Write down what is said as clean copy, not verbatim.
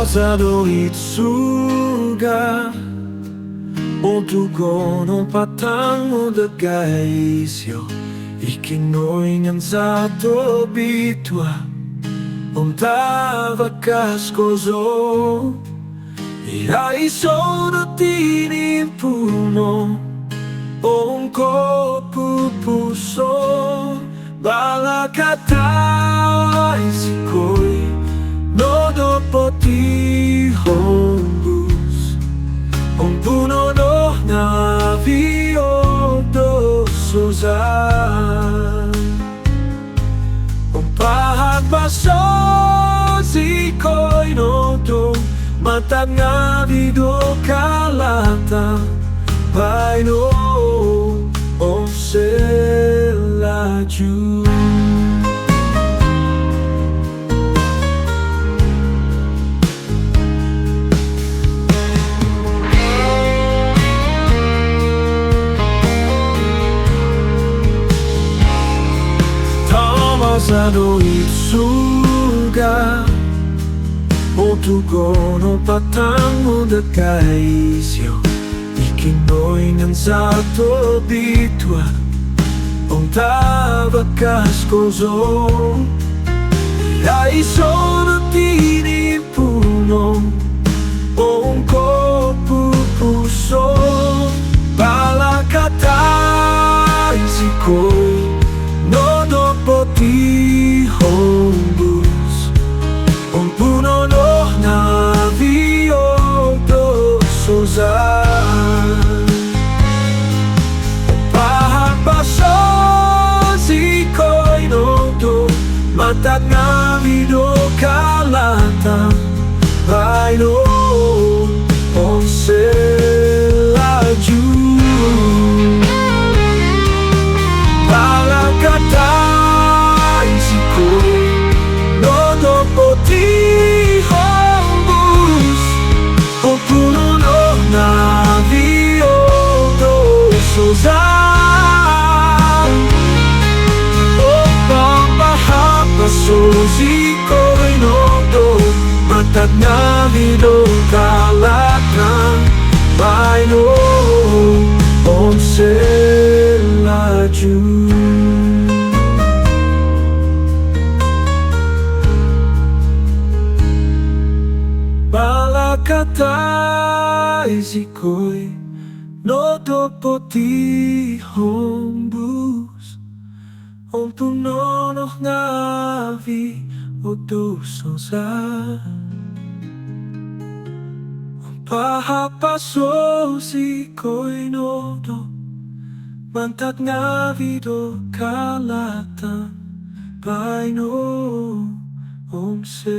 Pasado itsuga Ontugon patang mo dagaisyo Ikinoy ngan sa tobitwa Tavakas kozo Iraiso no tinimpuno Ongko pupuso Balakatai sikoi Nodo poti hombus Puno no navio do sozan Pahat baso sikoi nodo Matag nga vido kalata Paino o selaju Pasado itsuga Ontugon patang mo dagaisyo Ikinoy ngan sa tobitwa Tavakas kozo Iraiso no tinimpuno Ongko pupuso Balakatai sikoi Nodo poti hombus Puno no navio do sozan Pahat baso sikoi nodo Matag nga vido kalata Paino o selaju Balakatai sikoi Nodo poti hombus Puno no navio do sozan Pampahat baso sikoi nodo Matag nga vido kalata Paino o selaju Balakatai sikoi Nodo poti hombus Puno no ngavi odo sozan Pahat baso sikoi nodo Matag nga vido kalata Paino o selaju